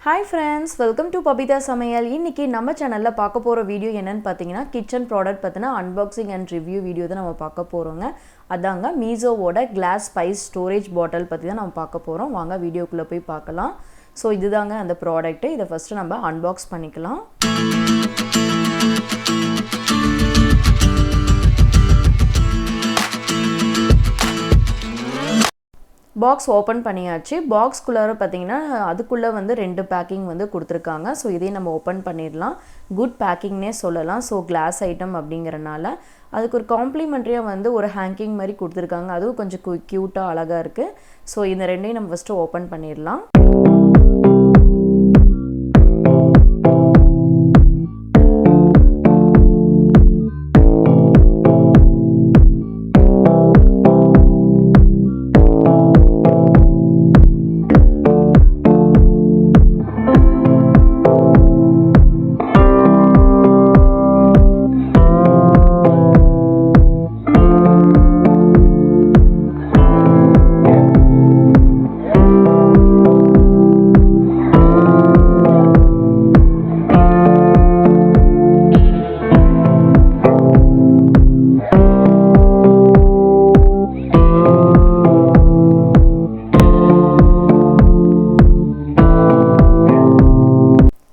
Hi friends, welcome to Pabeetha Samayal. இன்னைக்கு நம்ம சேனல்ல பார்க்க போற வீடியோ என்னன்னு பாத்தீங்கன்னா kitchen product பத்தின unboxing and review வீடியோ தான் நம்ம பார்க்க போறோங்க. அதாங்க மீஷோவோட glass spice storage bottle பத்தி தான் நம்ம பார்க்க போறோம். வாங்க வீடியோக்குள்ள போய் பார்க்கலாம். சோ இதுதாங்க அந்த ப்ராடக்ட். இத ஃபர்ஸ்ட் நம்ம unbox பண்ணிக்கலாம். பாக்ஸ் ஓபன் பண்ணியாச்சு. பாக்ஸ் குள்ளார பாத்தீங்கன்னா அதுக்குள்ள வந்து ரெண்டு பேக்கிங் வந்து கொடுத்திருக்காங்க. சோ இதை நம்ம ஓபன் பண்ணிரலாம். குட் பேக்கிங்னே சொல்லலாம். சோ கிளாஸ் ஐட்டம் அப்படிங்கறனால அதுக்கு ஒரு காம்ப்ளிமெண்டரியா வந்து ஒரு ஹேங்கிங் மாதிரி கொடுத்திருக்காங்க. அதுவும் கொஞ்சம் கியூட்டா அழகா இருக்கு. சோ இந்த ரெண்டையும் நம்ம ஃபர்ஸ்ட் ஓபன் பண்ணிரலாம்.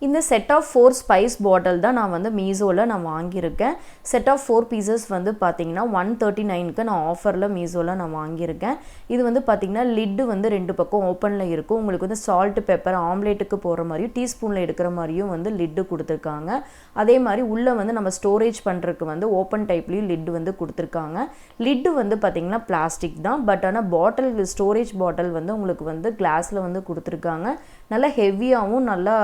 இந்த செட் ஆஃப் 4 ஸ்பைஸ் பாட்டில் தான் நான் வந்து மீஷோல நான் வாங்கியிருக்கேன். செட் ஆஃப் 4 பீசஸ் வந்து பாத்தீங்கன்னா 139க்கு நான் ஆஃபர்ல மீஷோல நான் வாங்கியிருக்கேன். இது வந்து பாத்தீங்கன்னா லிட் வந்து ரெண்டு பக்கம் ஓபன்ல இருக்கும். உங்களுக்கு வந்து சால்ட் பெப்பர் ஆம்லெட்டுக்கு போற மாதிரியும் டீஸ்பூன்ல எடுக்கிற மாதிரியும் வந்து லிட் கொடுத்திருக்காங்க. அதே மாதிரி உள்ள வந்து நம்ம ஸ்டோரேஜ் பண்றதுக்கு வந்து ஓபன் டைப்லயும் லிட் வந்து கொடுத்திருக்காங்க. லிட் வந்து பாத்தீங்கன்னா பிளாஸ்டிக் தான். பட் ஆனா பாட்டில் ஸ்டோரேஜ் பாட்டில் வந்து உங்களுக்கு வந்து கிளாஸ்ல வந்து கொடுத்திருக்காங்க. நல்ல ஹெவியாவும் நல்லா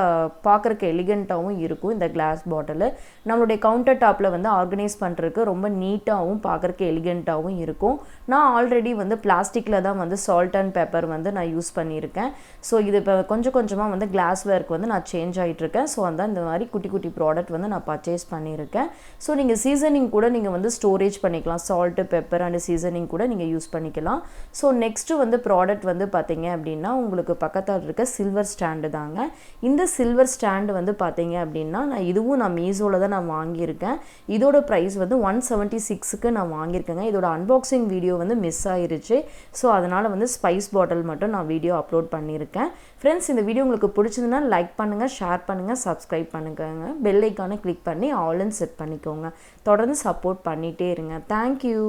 பார்க்கறதுக்கு எலிகண்டாவும் இருக்கும் இந்த கிளாஸ் பாட்டில். நம்மளுடைய கவுண்டர் டாப்ல வந்து ஆர்கனைஸ் பண்றதுக்கு ரொம்ப நீட்டாவும் பார்க்கறதுக்கு எலிகண்டாவும் இருக்கும். நான் ஆல்ரெடி வந்து பிளாஸ்டிக்ல தான் வந்து சால்ட் அண்ட் பெப்பர் வந்து நான் யூஸ் பண்ணியிருக்கேன். ஸோ இது இப்போ கொஞ்சம் கொஞ்சமாக வந்து கிளாஸ்வேருக்கு வந்து நான் சேஞ்ச் ஆகிட்டு இருக்கேன். ஸோ அந்த இந்த மாதிரி குட்டி குட்டி ப்ராடக்ட் வந்து நான் பர்ச்சேஸ் பண்ணியிருக்கேன். ஸோ நீங்கள் சீசனிங் கூட நீங்கள் வந்து ஸ்டோரேஜ் பண்ணிக்கலாம். சால்ட்டு பெப்பர் அண்ட் சீசனிங் கூட நீங்கள் யூஸ் பண்ணிக்கலாம். ஸோ நெக்ஸ்ட்டு வந்து ப்ராடக்ட் வந்து பார்த்தீங்க அப்படின்னா உங்களுக்கு பக்கத்தில் இருக்க சில்வர் ஸ்டாண்டு தாங்க. இந்த சில்வர் ஸ்டாண்டு வந்து பார்த்தீங்க அப்படின்னா இதுவும் நான் மீஷோல தான் நான் வாங்கியிருக்கேன். இதோட ப்ரைஸ் வந்து 176க்கு நான் வாங்கியிருக்கேங்க. இதோட அன்பாக்சிங் வீடியோ வந்து மிஸ் ஆயிருச்சு. ஸோ அதனால் வந்து ஸ்பைஸ் பாட்டில் மட்டும் நான் வீடியோ அப்லோட் பண்ணியிருக்கேன். ஃப்ரெண்ட்ஸ், இந்த வீடியோ உங்களுக்கு பிடிச்சதுன்னா லைக் பண்ணுங்கள், ஷேர் பண்ணுங்கள், சப்ஸ்கிரைப் பண்ணுங்க. பெல் ஐக்கானை கிளிக் பண்ணி ஆல்னு செட் பண்ணிக்கோங்க. தொடர்ந்து சப்போர்ட் பண்ணிகிட்டே இருங்க. தேங்க்யூ.